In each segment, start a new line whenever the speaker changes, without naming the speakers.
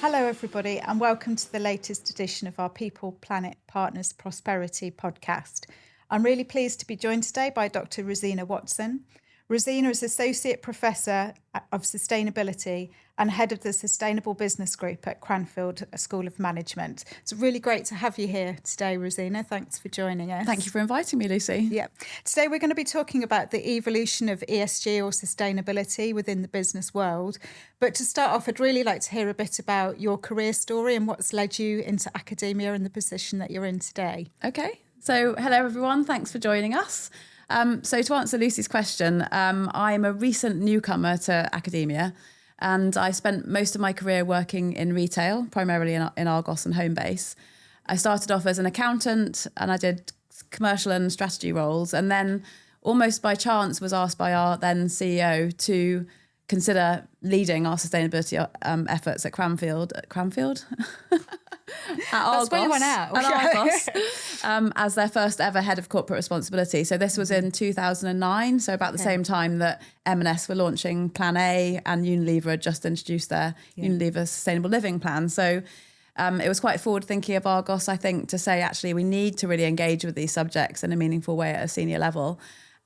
Hello, everybody, and welcome to the latest edition of our People, Planet, Partners, Prosperity podcast. I'm really pleased to be joined today by Dr. Rosina Watson. Rosina is Associate Professor of Sustainability and Head of the Sustainable Business Group at Cranfield School of Management. It's really great to have you here today, Rosina. Thanks for joining us.
Thank you for inviting me, Lucy.
Yeah. Today we're going to be talking about the evolution of ESG or sustainability within the business world. But to start off, I'd really like to hear a bit about your career story and what's led you into academia and the position that you're in today.
Okay. So hello, everyone. Thanks for joining us. So to answer Lucy's question, I'm a recent newcomer to academia, and I spent most of my career working in retail, primarily in Argos and Homebase. I started off as an accountant and I did commercial and strategy roles, and then almost by chance was asked by our then CEO to consider leading our sustainability efforts at Cranfield. At Argos,
That's where you went out.
At Argos, as their first ever head of corporate responsibility. So this was in 2009, so about the same time that M&S were launching Plan A and Unilever had just introduced their Unilever Sustainable Living Plan. So it was quite forward thinking of Argos, I think, to say actually we need to really engage with these subjects in a meaningful way at a senior level.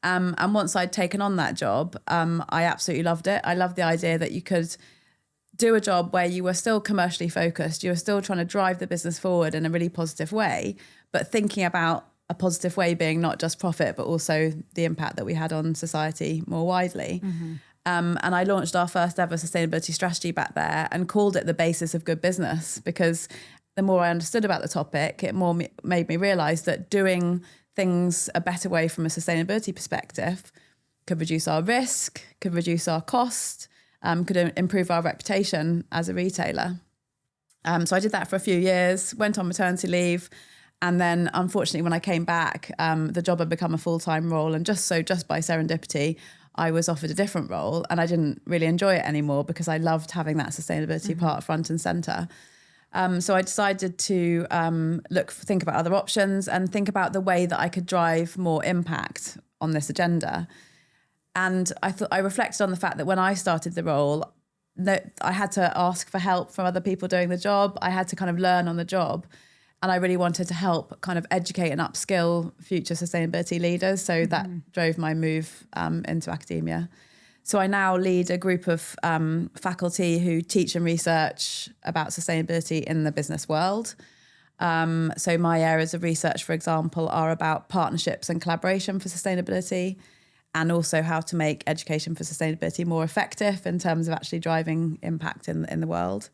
And once I'd taken on that job, I absolutely loved it. I loved the idea that you could do a job where you were still commercially focused, you were still trying to drive the business forward in a really positive way, but thinking about a positive way being not just profit, but also the impact that we had on society more widely. Mm-hmm. And I launched our first ever sustainability strategy back there and called it the basis of good business, because the more I understood about the topic, it more made me realise that doing things a better way from a sustainability perspective could reduce our risk, could reduce our cost, could improve our reputation as a retailer. So I did that for a few years, went on maternity leave. And then unfortunately, when I came back, the job had become a full-time role. And just by serendipity, I was offered a different role and I didn't really enjoy it anymore because I loved having that sustainability part front and centre. So I decided to think about other options and think about the way that I could drive more impact on this agenda. And I reflected on the fact that when I started the role, that I had to ask for help from other people doing the job. I had to kind of learn on the job. And I really wanted to help kind of educate and upskill future sustainability leaders. So that drove my move into academia. So I now lead a group of faculty who teach and research about sustainability in the business world. So my areas of research, for example, are about partnerships and collaboration for sustainability, and also how to make education for sustainability more effective in terms of actually driving impact in the world.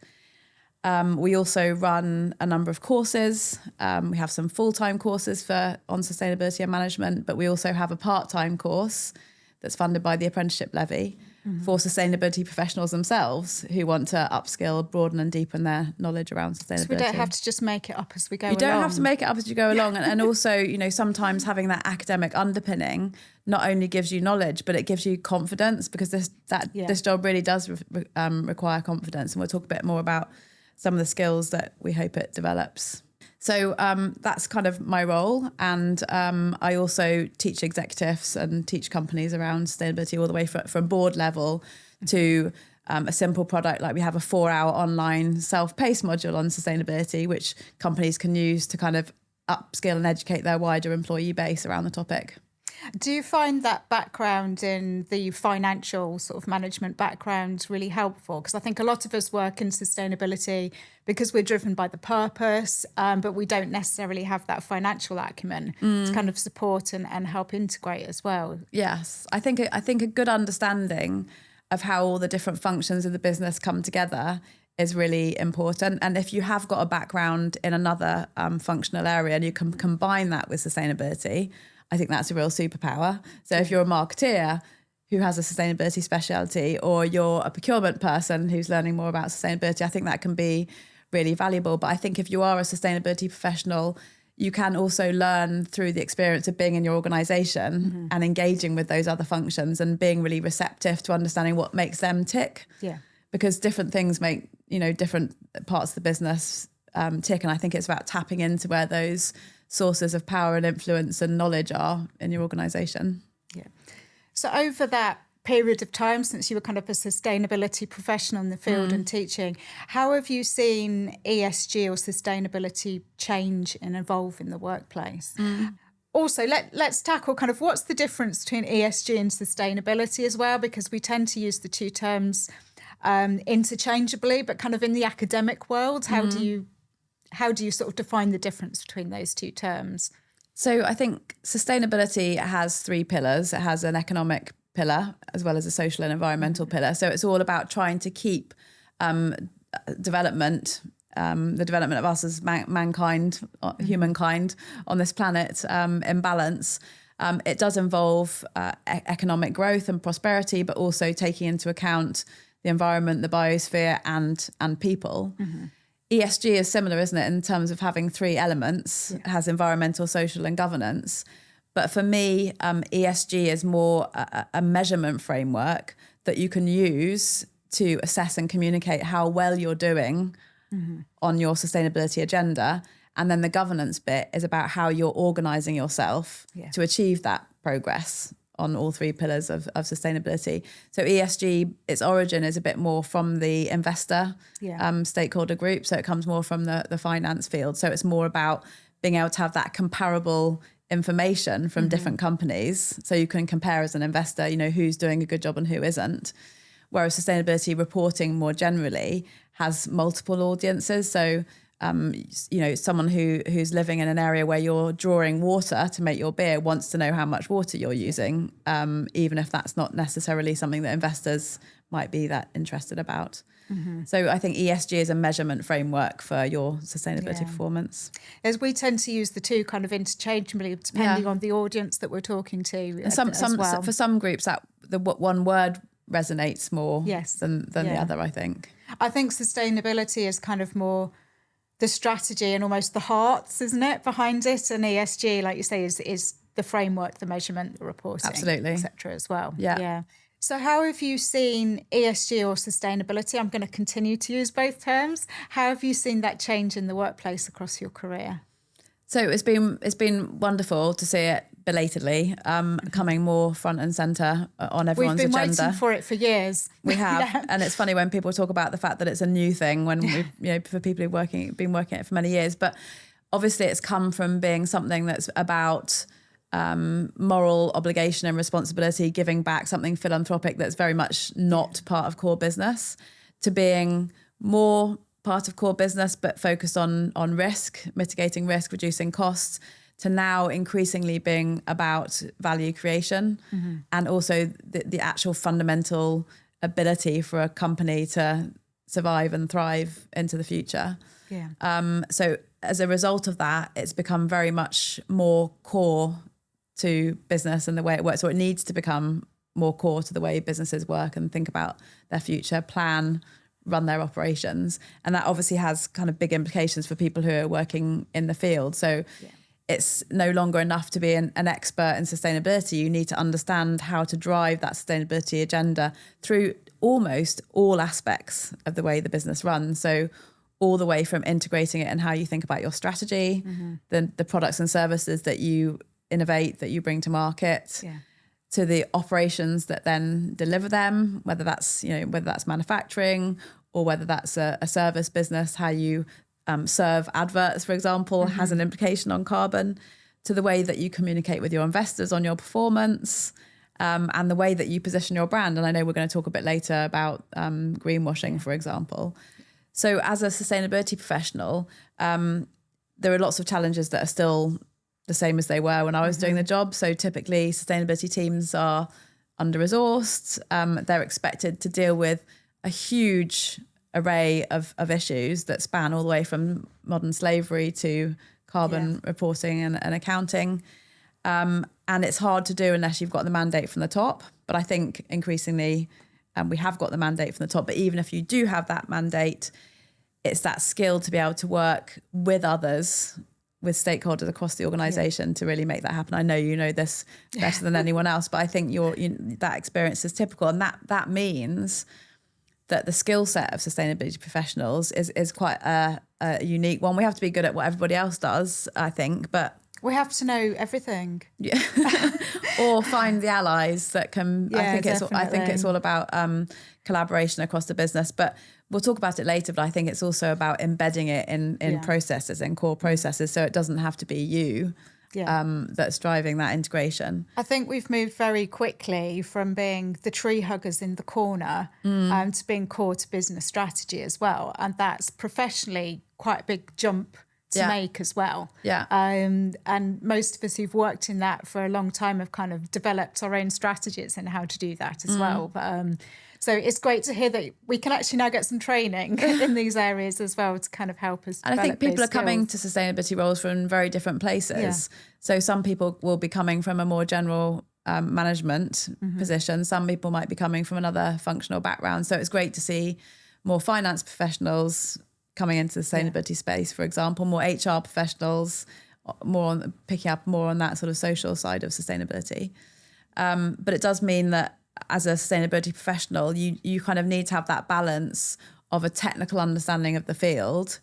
We also run a number of courses. We have some full-time courses on sustainability and management, but we also have a part-time course that's funded by the apprenticeship levy for sustainability professionals themselves who want to upskill, broaden and deepen their knowledge around sustainability. So
we don't have to just make it up as we go along.
You don't have to make it up as you go along. And also, sometimes having that academic underpinning not only gives you knowledge, but it gives you confidence, because this job really does require confidence. And we'll talk a bit more about some of the skills that we hope it develops. So that's kind of my role. And I also teach executives and teach companies around sustainability all the way from board level to a simple product. Like we have a 4-hour online self-paced module on sustainability, which companies can use to kind of upskill and educate their wider employee base around the topic.
Do you find that background in the financial sort of management background really helpful? Because I think a lot of us work in sustainability because we're driven by the purpose, but we don't necessarily have that financial acumen to kind of support and help integrate as well.
Yes, I think a good understanding of how all the different functions of the business come together is really important. And if you have got a background in another functional area and you can combine that with sustainability, I think that's a real superpower. So if you're a marketeer who has a sustainability specialty, or you're a procurement person who's learning more about sustainability, I think that can be really valuable. But I think if you are a sustainability professional, you can also learn through the experience of being in your organisation and engaging with those other functions and being really receptive to understanding what makes them tick.
Yeah.
Because different things make, different parts of the business tick. And I think it's about tapping into where those sources of power and influence and knowledge are in your organisation.
Yeah. So over that period of time since you were kind of a sustainability professional in the field and teaching, how have you seen ESG or sustainability change and evolve in the workplace? Also, let's tackle kind of what's the difference between ESG and sustainability as well, because we tend to use the two terms interchangeably, but kind of in the academic world, how do you sort of define the difference between those two terms?
So I think sustainability has three pillars. It has an economic pillar as well as a social and environmental pillar. So it's all about trying to keep development, the development of us as mankind, humankind on this planet in balance. It does involve economic growth and prosperity, but also taking into account the environment, the biosphere and people. ESG is similar, isn't it, in terms of having three elements. It has environmental, social and governance. But for me, ESG is more a measurement framework that you can use to assess and communicate how well you're doing on your sustainability agenda. And then the governance bit is about how you're organising yourself to achieve that progress on all three pillars of sustainability. So ESG, its origin is a bit more from the investor stakeholder group. So it comes more from the finance field. So it's more about being able to have that comparable information from different companies. So you can compare as an investor, who's doing a good job and who isn't. Whereas sustainability reporting more generally has multiple audiences. So someone who's living in an area where you're drawing water to make your beer wants to know how much water you're using, even if that's not necessarily something that investors might be that interested about. So I think ESG is a measurement framework for your sustainability performance.
As we tend to use the two kind of interchangeably, depending on the audience that we're talking to. And
for some groups, that the one word resonates more than the other, I think.
I think sustainability is kind of more the strategy and almost the hearts, isn't it, behind it? And ESG, like you say, is the framework, the measurement, the reporting, etc. as well. Yeah. So how have you seen ESG or sustainability? I'm going to continue to use both terms. How have you seen that change in the workplace across your career?
So it's been wonderful to see it belatedly coming more front and centre on everyone's agenda.
We've been waiting for it for years.
We have, and it's funny when people talk about the fact that it's a new thing when for people who've been working it for many years. But obviously, it's come from being something that's about moral obligation and responsibility, giving back, something philanthropic that's very much not part of core business, to being more part of core business but focused on risk, mitigating risk, reducing costs, to now increasingly being about value creation and also the actual fundamental ability for a company to survive and thrive into the future. So as a result of that, it's become very much more core to business and the way it works, or it needs to become more core to the way businesses work and think about their future, plan, run their operations. And that obviously has kind of big implications for people who are working in the field. So it's no longer enough to be an expert in sustainability. You need to understand how to drive that sustainability agenda through almost all aspects of the way the business runs. So all the way from integrating it and how you think about your strategy, the products and services that you innovate, that you bring to market, to the operations that then deliver them, whether that's manufacturing or whether that's a service business, how you serve adverts, for example, has an implication on carbon, to the way that you communicate with your investors on your performance, and the way that you position your brand. And I know we're going to talk a bit later about greenwashing, for example. So as a sustainability professional, there are lots of challenges that are still the same as they were when I was doing the job. So typically sustainability teams are under-resourced. They're expected to deal with a huge array of issues that span all the way from modern slavery to carbon reporting and accounting. And it's hard to do unless you've got the mandate from the top. But I think increasingly we have got the mandate from the top. But even if you do have that mandate, it's that skill to be able to work with others, with stakeholders across the organisation to really make that happen. I know you know this better than anyone else, but I think that experience is typical. And that means that the skill set of sustainability professionals is quite a unique one. We have to be good at what everybody else does, I think, but...
We have to know everything.
or find the allies that can.
Yeah,
I think it's all about collaboration across the business. But we'll talk about it later. But I think it's also about embedding it in processes, in core processes, so it doesn't have to be you. That's driving that integration.
I think we've moved very quickly from being the tree huggers in the corner to being core to business strategy as well. And that's professionally quite a big jump to make as well. And most of us who've worked in that for a long time have kind of developed our own strategies and how to do that as well. So it's great to hear that we can actually now get some training in these areas as well to kind of help us.
And I think people are coming to sustainability roles from very different places. So some people will be coming from a more general management position. Some people might be coming from another functional background. So it's great to see more finance professionals coming into the sustainability space, for example, more HR professionals, picking up more on that sort of social side of sustainability. But it does mean that as a sustainability professional, you kind of need to have that balance of a technical understanding of the field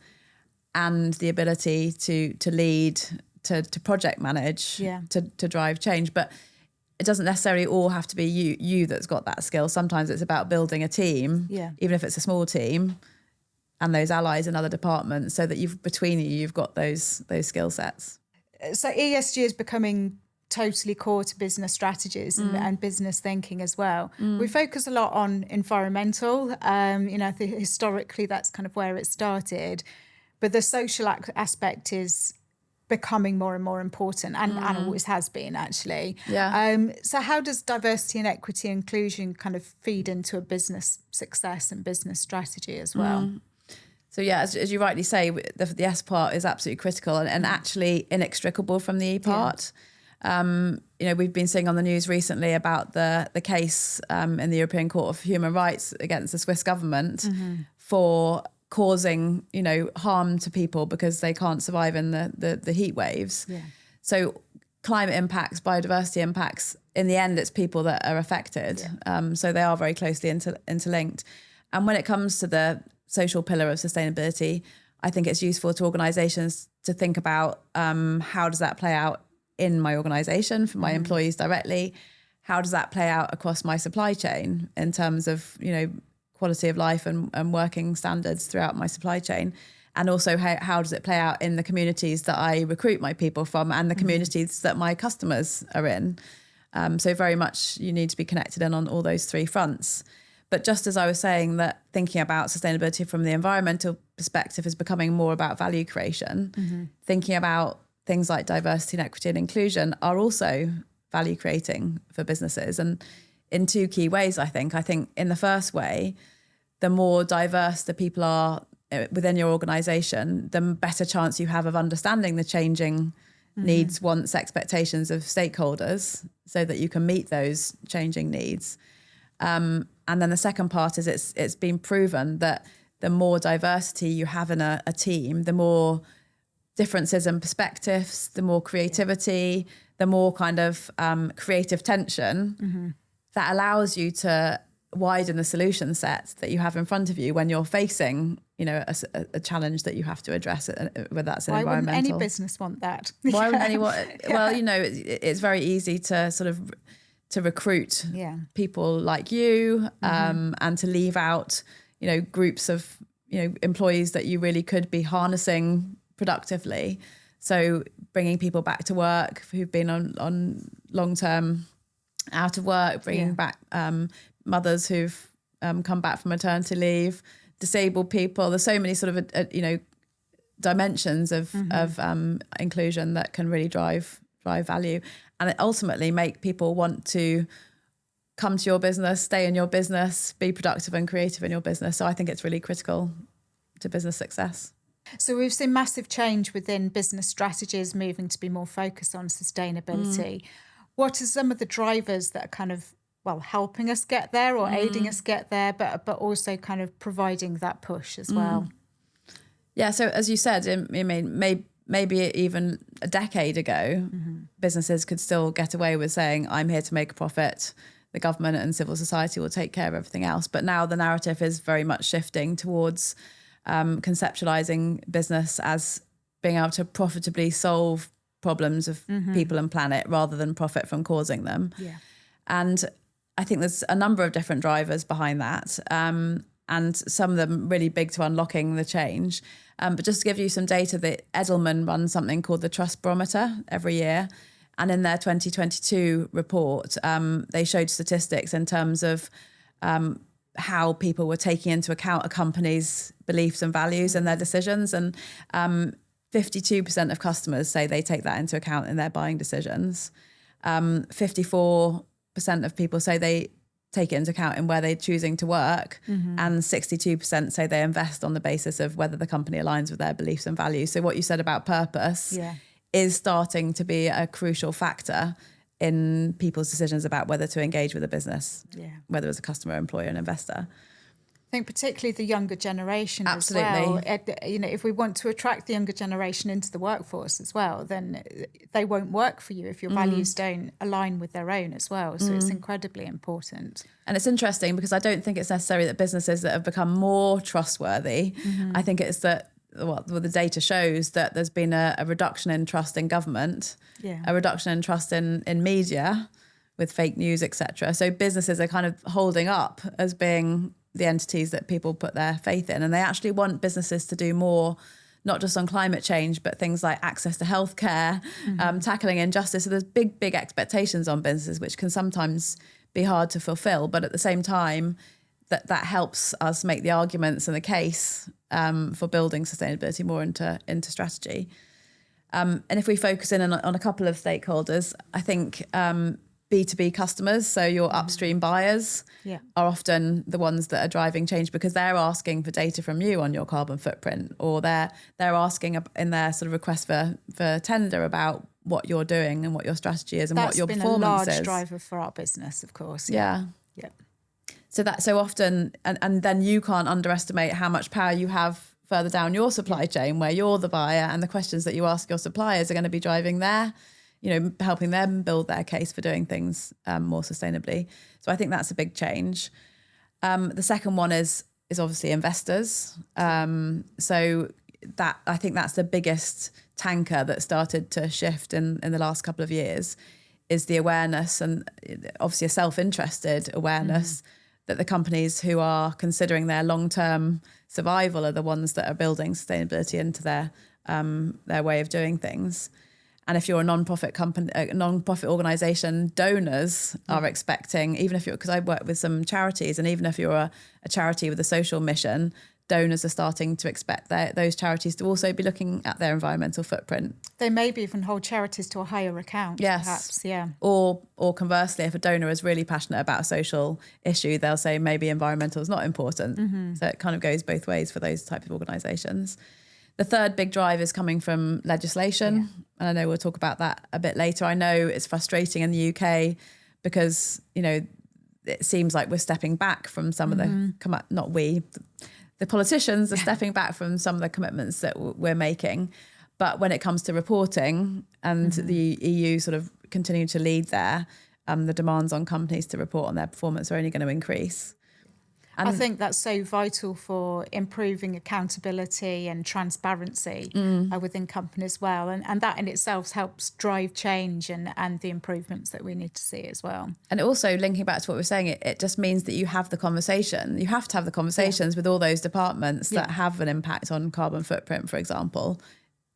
and the ability to lead, to project manage, to drive change. But it doesn't necessarily all have to be you that's got that skill. Sometimes it's about building a team, even if it's a small team, and those allies in other departments, so that you've got those skill sets.
So ESG is becoming totally core to business strategies and business thinking as well. We focus a lot on environmental. I think historically that's kind of where it started, but the social aspect is becoming more and more important and always has been actually. So how does diversity and equity inclusion kind of feed into a business success and business strategy as well?
So as you rightly say, the S part is absolutely critical and actually inextricable from the E part. We've been seeing on the news recently about the case in the European Court of Human Rights against the Swiss government for causing, harm to people because they can't survive in the heat waves. So climate impacts, biodiversity impacts, in the end, it's people that are affected. So they are very closely interlinked. And when it comes to the social pillar of sustainability, I think it's useful to organisations to think about how does that play out in my organisation for my employees directly? How does that play out across my supply chain in terms of, quality of life and working standards throughout my supply chain? And also how does it play out in the communities that I recruit my people from and the communities that my customers are in? So very much you need to be connected in on all those three fronts. But just as I was saying that thinking about sustainability from the environmental perspective is becoming more about value creation, thinking about things like diversity and equity and inclusion are also value creating for businesses. And in two key ways, I think in the first way, the more diverse the people are within your organisation, the better chance you have of understanding the changing needs, wants, expectations of stakeholders so that you can meet those changing needs. And then the second part is it's been proven that the more diversity you have in a team, the more differences in perspectives, the more creativity, the more kind of creative tension that allows you to widen the solution set that you have in front of you when you're facing, a challenge that you have to address, whether that's an environmental.
Why wouldn't any business want that?
Why wouldn't anyone? Well, it's very easy to sort of to recruit people like you and to leave out, groups of, employees that you really could be harnessing productively. So bringing people back to work who've been on long-term out of work, bringing back mothers who've come back from maternity leave, disabled people. There's so many sort of, dimensions of inclusion that can really drive value. And it ultimately make people want to come to your business, stay in your business, be productive and creative in your business. So I think it's really critical to business success.
So we've seen massive change within business strategies moving to be more focused on sustainability. What are some of the drivers that are kind of, helping us get there or aiding us get there, but also kind of providing that push as well?
Yeah, so as you said, maybe even a decade ago, businesses could still get away with saying, I'm here to make a profit. The government and civil society will take care of everything else. But now the narrative is very much shifting towards conceptualizing business as being able to profitably solve problems of people and planet rather than profit from causing them.
Yeah.
And I think there's a number of different drivers behind that, and some of them really big to unlocking the change. But just to give you some data, that Edelman runs something called the Trust Barometer every year. And in their 2022 report, they showed statistics in terms of how people were taking into account a company's beliefs and values in their decisions. And 52% of customers say they take that into account in their buying decisions. 54% of people say they take it into account in where they're choosing to work. And 62% say they invest on the basis of whether the company aligns with their beliefs and values. So what you said about purpose is starting to be a crucial factor in people's decisions about whether to engage with a business, whether as a customer, employer, and investor.
I think particularly the younger generation
Absolutely.
as well. You know, if we want to attract the younger generation into the workforce as well, then they won't work for you if your values don't align with their own as well. So it's incredibly important.
And it's interesting because I don't think it's necessary that businesses that have become more trustworthy, I think it's that the data shows that there's been a reduction in trust in government, a reduction in trust in media with fake news, etc. So businesses are kind of holding up as being the entities that people put their faith in. And they actually want businesses to do more, not just on climate change, but things like access to healthcare, tackling injustice. So there's big expectations on businesses, which can sometimes be hard to fulfill. But at the same time, that helps us make the arguments and the case for building sustainability more into strategy. And if we focus in on a couple of stakeholders, I think B2B customers, so your upstream buyers, are often the ones that are driving change because they're asking for data from you on your carbon footprint, or they're asking in their sort of request for tender about what you're doing and what your strategy is and what your performance is.
That's been a large driver for our business, of course.
Yeah. So often, and then you can't underestimate how much power you have further down your supply chain where you're the buyer, and the questions that you ask your suppliers are going to be driving helping them build their case for doing things more sustainably. So I think that's a big change. The second one is obviously investors. So that I think that's the biggest tanker that started to shift in the last couple of years, is the awareness, and obviously a self-interested awareness that the companies who are considering their long-term survival are the ones that are building sustainability into their way of doing things. And if you're a non-profit company, a non-profit organisation, donors are expecting, even if because I work with some charities, and even if you're a charity with a social mission, donors are starting to expect those charities to also be looking at their environmental footprint.
They maybe even hold charities to a higher account, perhaps,
Or conversely, if a donor is really passionate about a social issue, they'll say maybe environmental is not important. So it kind of goes both ways for those type of organisations. The third big drive is coming from legislation. And I know we'll talk about that a bit later. I know it's frustrating in the UK because, it seems like we're stepping back from some of the politicians are stepping back from some of the commitments that we're making. But when it comes to reporting and the EU sort of continue to lead there, the demands on companies to report on their performance are only going to increase. And
I think that's so vital for improving accountability and transparency within companies as well. And that in itself helps drive change and the improvements that we need to see as well.
And also linking back to what we're saying, it just means that you have the conversation. You have to have the conversations with all those departments that have an impact on carbon footprint, for example,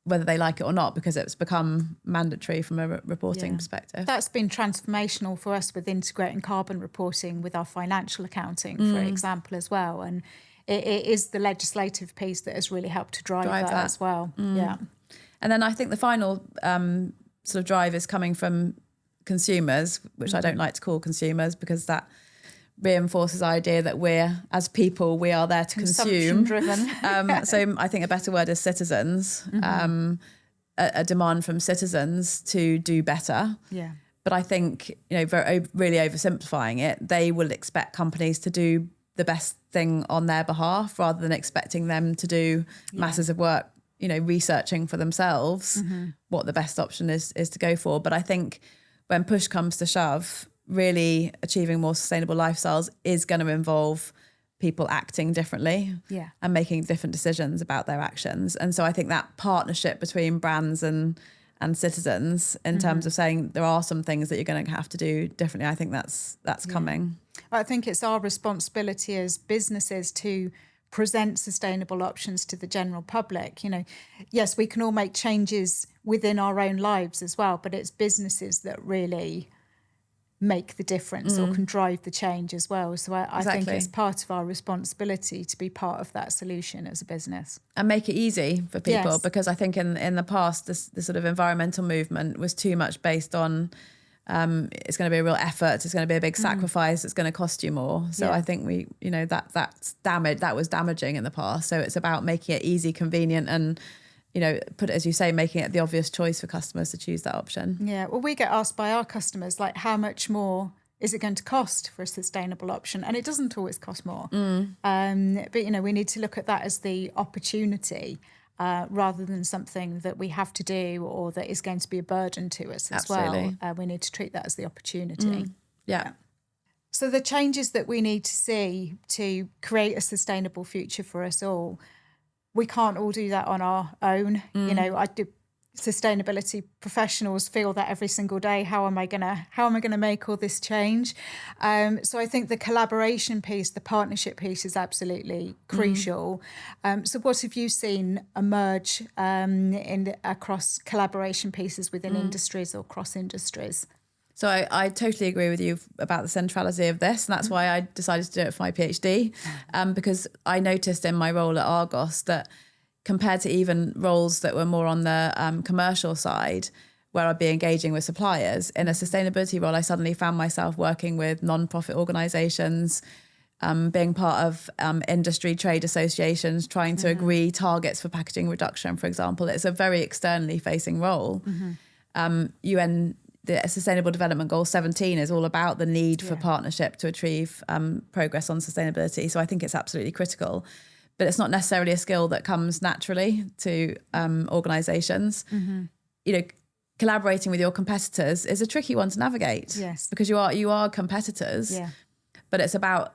whether they like it or not, because it's become mandatory from a reporting perspective.
That's been transformational for us with integrating carbon reporting with our financial accounting, for example, as well. And it is the legislative piece that has really helped to drive that as well.
And then I think the final sort of drive is coming from consumers, which I don't like to call consumers because that reinforces the idea that we're, as people, we are there to consume.
Consumption-driven.
So I think a better word is citizens, a demand from citizens to do better. But I think, really oversimplifying it, they will expect companies to do the best thing on their behalf rather than expecting them to do masses of work, researching for themselves what the best option is to go for. But I think when push comes to shove, really achieving more sustainable lifestyles is going to involve people acting differently and making different decisions about their actions. And so I think that partnership between brands and and citizens in terms of saying there are some things that you're going to have to do differently. I think that's coming.
I think it's our responsibility as businesses to present sustainable options to the general public. You know, yes, we can all make changes within our own lives as well, but it's businesses that really make the difference or can drive the change as well. So I think it's part of our responsibility to be part of that solution as a business.
And make it easy for people, because I think in the past, this sort of environmental movement was too much based on it's going to be a real effort, it's going to be a big sacrifice, it's going to cost you more. So I think that was damaging in the past. So it's about making it easy, convenient, and as you say, making it the obvious choice for customers to choose that option.
Yeah, well, we get asked by our customers, like, how much more is it going to cost for a sustainable option? And it doesn't always cost more. But, we need to look at that as the opportunity rather than something that we have to do or that is going to be a burden to us as well. We need to treat that as the opportunity.
Yeah.
So the changes that we need to see to create a sustainable future for us all, we can't all do that on our own. Sustainability professionals feel that every single day. How am I gonna make all this change? So I think the collaboration piece, the partnership piece, is absolutely crucial. So what have you seen emerge across collaboration pieces within industries or cross industries?
So I totally agree with you about the centrality of this, and that's why I decided to do it for my PhD, because I noticed in my role at Argos that compared to even roles that were more on the commercial side, where I'd be engaging with suppliers, in a sustainability role, I suddenly found myself working with non-profit organisations, being part of industry trade associations, trying to agree targets for packaging reduction, for example. It's a very externally facing role. The Sustainable Development Goal 17 is all about the need for partnership to achieve progress on sustainability. So I think it's absolutely critical. But it's not necessarily a skill that comes naturally to organisations. Collaborating with your competitors is a tricky one to navigate.
Yes.
Because you are competitors. Yeah. But it's about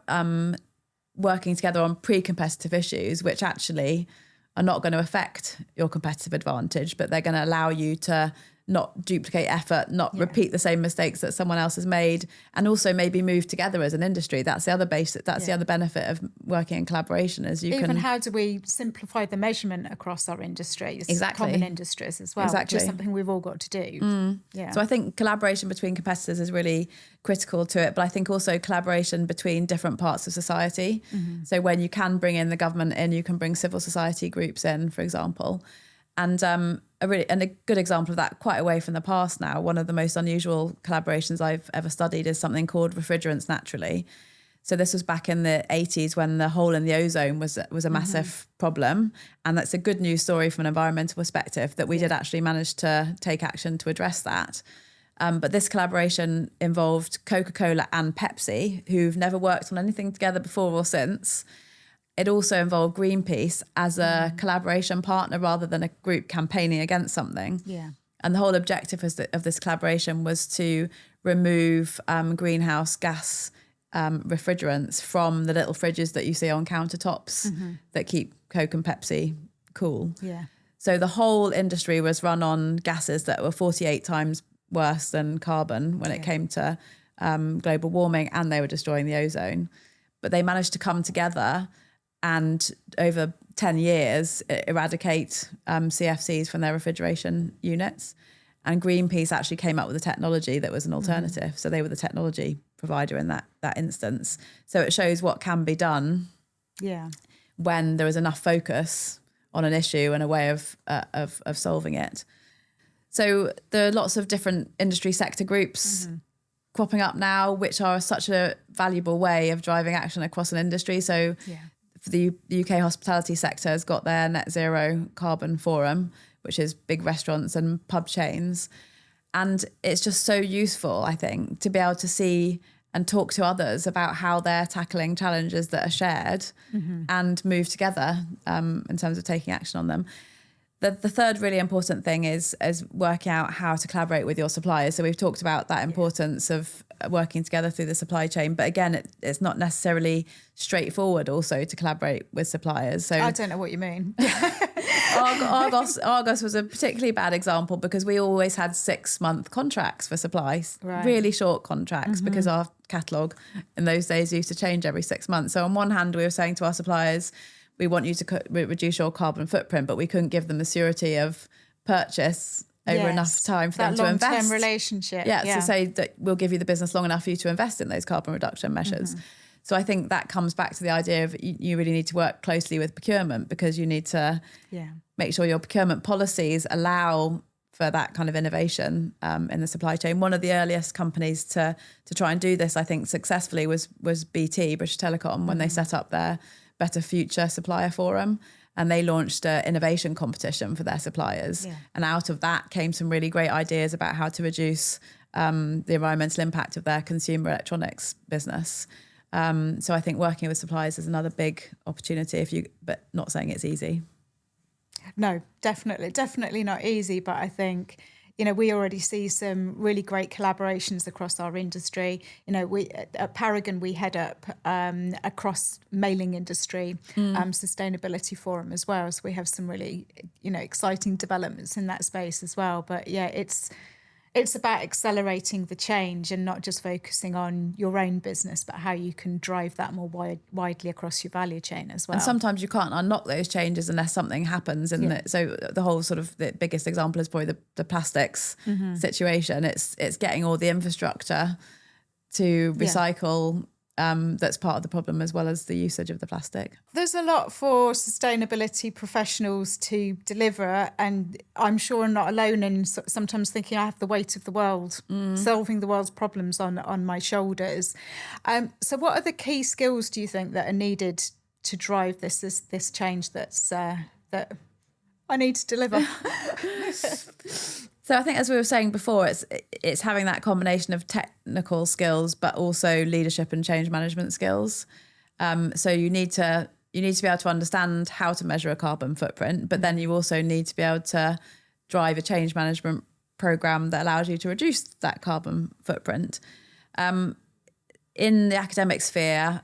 working together on pre-competitive issues, which actually are not going to affect your competitive advantage, but they're going to allow you to not duplicate effort, not repeat the same mistakes that someone else has made, and also maybe move together as an industry. That's the other basic. That's the other benefit of working in collaboration, is you
can. How do we simplify the measurement across our industries?
Exactly.
Common industries as well. Which is something we've all got to do.
So I think collaboration between competitors is really critical to it, but I think also collaboration between different parts of society. So when you can bring in the government in, you can bring civil society groups in, for example. And a good example of that, quite away from the past now, one of the most unusual collaborations I've ever studied is something called refrigerants naturally. So this was back in the 80s when the hole in the ozone was a massive problem. And that's a good news story from an environmental perspective, that we did actually manage to take action to address that. But this collaboration involved Coca-Cola and Pepsi, who've never worked on anything together before or since. It also involved Greenpeace as a collaboration partner rather than a group campaigning against something.
Yeah.
And the whole objective of this collaboration was to remove greenhouse gas refrigerants from the little fridges that you see on countertops that keep Coke and Pepsi cool.
Yeah.
So the whole industry was run on gases that were 48 times worse than carbon when it came to global warming, and they were destroying the ozone. But they managed to come together and over 10 years eradicate CFCs from their refrigeration units. And Greenpeace actually came up with a technology that was an alternative. So they were the technology provider in that instance. So it shows what can be done when there is enough focus on an issue and a way of solving it. So there are lots of different industry sector groups cropping up now, which are such a valuable way of driving action across an industry. So the UK hospitality sector has got their net zero carbon forum, which is big restaurants and pub chains. And it's just so useful, I think, to be able to see and talk to others about how they're tackling challenges that are shared and move together in terms of taking action on them. The third really important thing is working out how to collaborate with your suppliers. So we've talked about that importance of working together through the supply chain. But again, it's not necessarily straightforward also to collaborate with suppliers. So
I don't know what you mean.
Argos was a particularly bad example because we always had 6-month contracts for supplies, really short contracts, because our catalogue in those days used to change every 6 months. So on one hand, we were saying to our suppliers, we want you to reduce your carbon footprint, but we couldn't give them the surety of purchase over enough time for them to invest.
That long-term relationship.
Yeah, to say that we'll give you the business long enough for you to invest in those carbon reduction measures. So I think that comes back to the idea of you really need to work closely with procurement, because you need to make sure your procurement policies allow for that kind of innovation in the supply chain. One of the earliest companies to try and do this, I think, successfully was BT, British Telecom, when they set up their Better Future Supplier Forum, and they launched an innovation competition for their suppliers. And out of that came some really great ideas about how to reduce the environmental impact of their consumer electronics business. So I think working with suppliers is another big opportunity, but not saying it's easy.
No, definitely not easy. But I think, we already see some really great collaborations across our industry. We at Paragon, we head up across mailing industry sustainability forum as well. So we have some really, exciting developments in that space as well. But it's about accelerating the change and not just focusing on your own business, but how you can drive that more widely across your value chain as well.
And sometimes you can't unlock those changes unless something happens. And so the whole sort of the biggest example is probably the plastics situation. It's getting all the infrastructure to recycle that's part of the problem, as well as the usage of the plastic.
There's a lot for sustainability professionals to deliver, and I'm sure I'm not alone in sometimes thinking I have the weight of the world, solving the world's problems on my shoulders. So what are the key skills, do you think, that are needed to drive this change that I need to deliver?
So I think, as we were saying before, it's having that combination of technical skills, but also leadership and change management skills. So you need to be able to understand how to measure a carbon footprint, but then you also need to be able to drive a change management program that allows you to reduce that carbon footprint. In the academic sphere,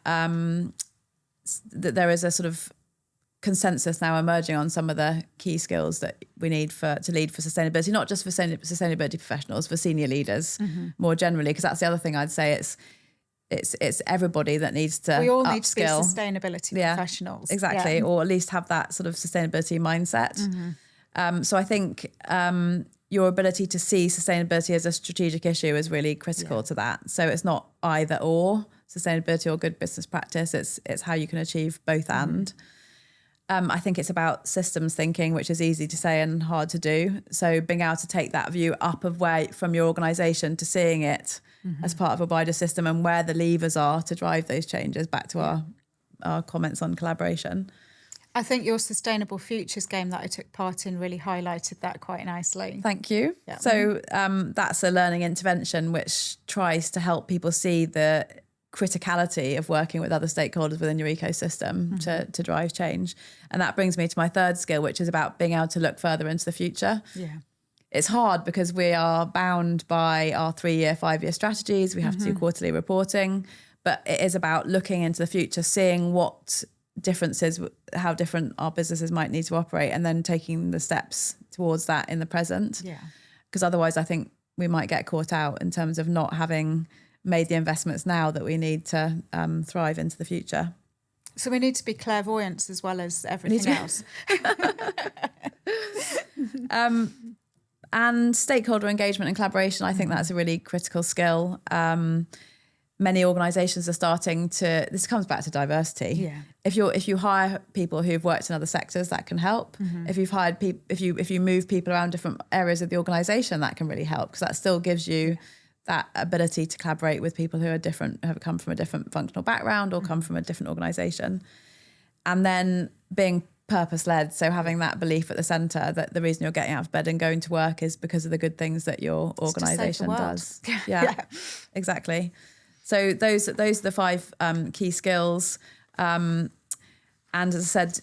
there is a sort of consensus now emerging on some of the key skills that we need to lead for sustainability, not just for sustainability professionals, for senior leaders more generally, because that's the other thing I'd say. It's everybody that needs to
we all need
upskill.
to be sustainability professionals,
exactly, or at least have that sort of sustainability mindset. So I think your ability to see sustainability as a strategic issue is really critical to that. So it's not either or, sustainability or good business practice. It's how you can achieve both and. I think it's about systems thinking, which is easy to say and hard to do. So being able to take that view up from your organisation to seeing it as part of a wider system and where the levers are to drive those changes, back to our comments on collaboration.
I think your Sustainable Futures game that I took part in really highlighted that quite nicely.
Thank you. Yeah. So that's a learning intervention which tries to help people see the criticality of working with other stakeholders within your ecosystem to drive change. And that brings me to my third skill, which is about being able to look further into the future. It's hard because we are bound by our 3-year, 5-year strategies. We have to do quarterly reporting, but it is about looking into the future, seeing what differences, how different our businesses might need to operate, and then taking the steps towards that in the present. Because otherwise I think we might get caught out in terms of not having made the investments now that we need to thrive into the future.
So we need to be clairvoyants as well as everything else.
And stakeholder engagement and collaboration, I think that's a really critical skill. Many organisations are starting to. This comes back to diversity. If you hire people who've worked in other sectors, that can help. If you've hired people, if you move people around different areas of the organisation, that can really help, because that still gives you that ability to collaborate with people who are different, have come from a different functional background or come from a different organisation. And then being purpose-led, so having that belief at the centre that the reason you're getting out of bed and going to work is because of the good things that your organisation does. Exactly. So those are the 5 key skills. And as I said,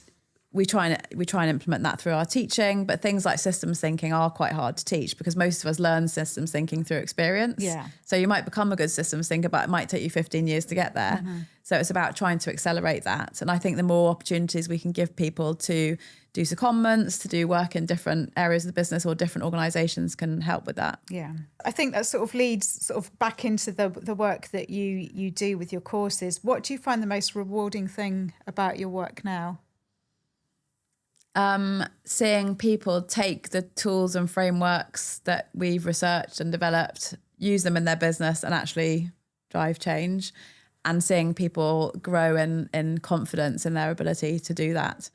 we try and implement that through our teaching, but things like systems thinking are quite hard to teach because most of us learn systems thinking through experience.
Yeah.
So you might become a good systems thinker, but it might take you 15 years to get there. So it's about trying to accelerate that. And I think the more opportunities we can give people to do secondments, to do work in different areas of the business or different organisations can help with that.
Yeah. I think that sort of leads sort of back into the work that you do with your courses. What do you find the most rewarding thing about your work now?
Seeing people take the tools and frameworks that we've researched and developed, use them in their business and actually drive change, and seeing people grow in confidence in their ability to do that.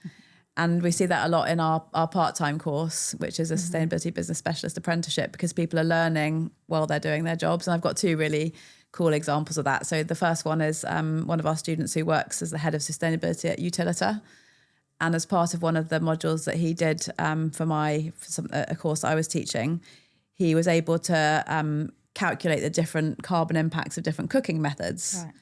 And we see that a lot in our part-time course, which is a sustainability business specialist apprenticeship, because people are learning while they're doing their jobs. And I've got two really cool examples of that. So the first one is one of our students who works as the head of sustainability at Utilita. And as part of one of the modules that he did for a course I was teaching, he was able to calculate the different carbon impacts of different cooking methods. Right.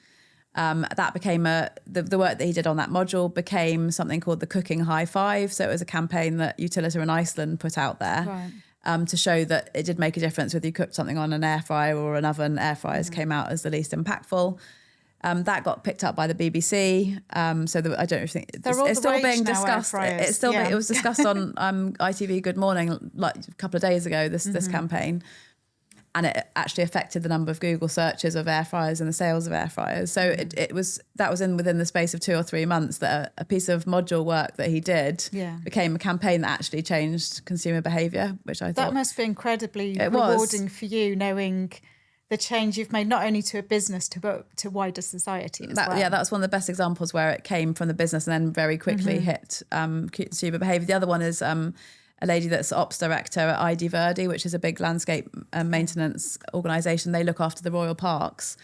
That became the work that he did on that module became something called the Cooking High Five. So it was a campaign that Utilita in Iceland put out there to show that it did make a difference whether you cooked something on an air fryer or an oven. Air fryers came out as the least impactful. That got picked up by the BBC. I don't think it's still being discussed. It was discussed on ITV Good Morning like a couple of days ago. This campaign, and it actually affected the number of Google searches of air fryers and the sales of air fryers. So that was within the space of 2 or 3 months that a piece of module work that he did became a campaign that actually changed consumer behaviour, which I thought
that must be incredibly rewarding for you, knowing the change you've made not only to a business but to wider society as well.
Yeah, that's one of the best examples where it came from the business and then very quickly hit consumer behaviour. The other one is a lady that's ops director at ID Verdi, which is a big landscape maintenance organisation. They look after the royal parks.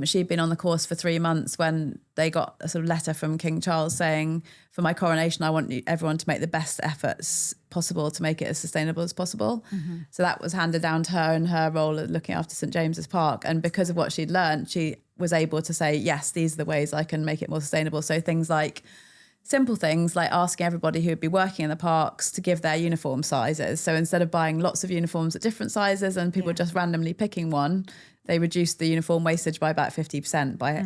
She'd been on the course for 3 months when they got a sort of letter from King Charles saying, for my coronation, I want everyone to make the best efforts possible to make it as sustainable as possible. So that was handed down to her in her role of looking after St James's Park. And because of what she'd learned, she was able to say, yes, these are the ways I can make it more sustainable. So simple things like asking everybody who would be working in the parks to give their uniform sizes. So instead of buying lots of uniforms at different sizes and people just randomly picking one, they reduced the uniform wastage by about 50% by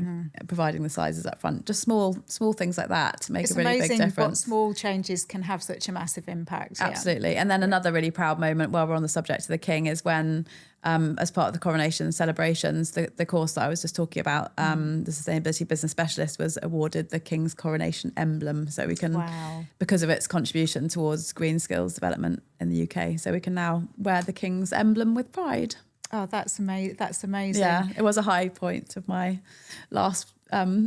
providing the sizes up front. Just small things like that to make a really big difference.
It's amazing what small changes can have such a massive impact.
Absolutely. And then another really proud moment while we're on the subject of the King is when, as part of the coronation celebrations, the course that I was just talking about, the Sustainability Business Specialist was awarded the King's Coronation Emblem. So we can, because of its contribution towards green skills development in the UK, so we can now wear the King's emblem with pride.
Oh, that's amazing. That's amazing.
Yeah, it was a high point of my last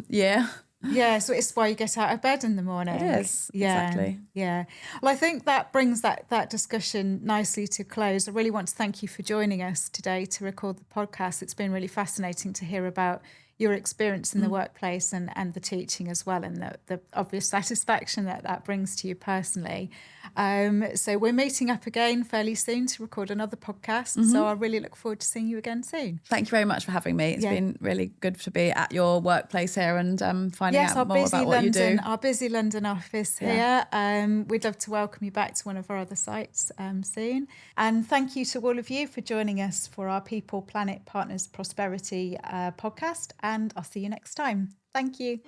year.
Yeah, so it's why you get out of bed in the morning.
It is, exactly.
Yeah. Well, I think that brings that discussion nicely to close. I really want to thank you for joining us today to record the podcast. It's been really fascinating to hear about your experience in the workplace and the teaching as well, and the obvious satisfaction that brings to you personally. So we're meeting up again fairly soon to record another podcast. So I really look forward to seeing you again soon.
Thank you very much for having me. It's been really good to be at your workplace here and finding out more about what you do.
Our busy London office here. We'd love to welcome you back to one of our other sites soon. And thank you to all of you for joining us for our People, Planet, Partners, Prosperity podcast. And I'll see you next time. Thank you.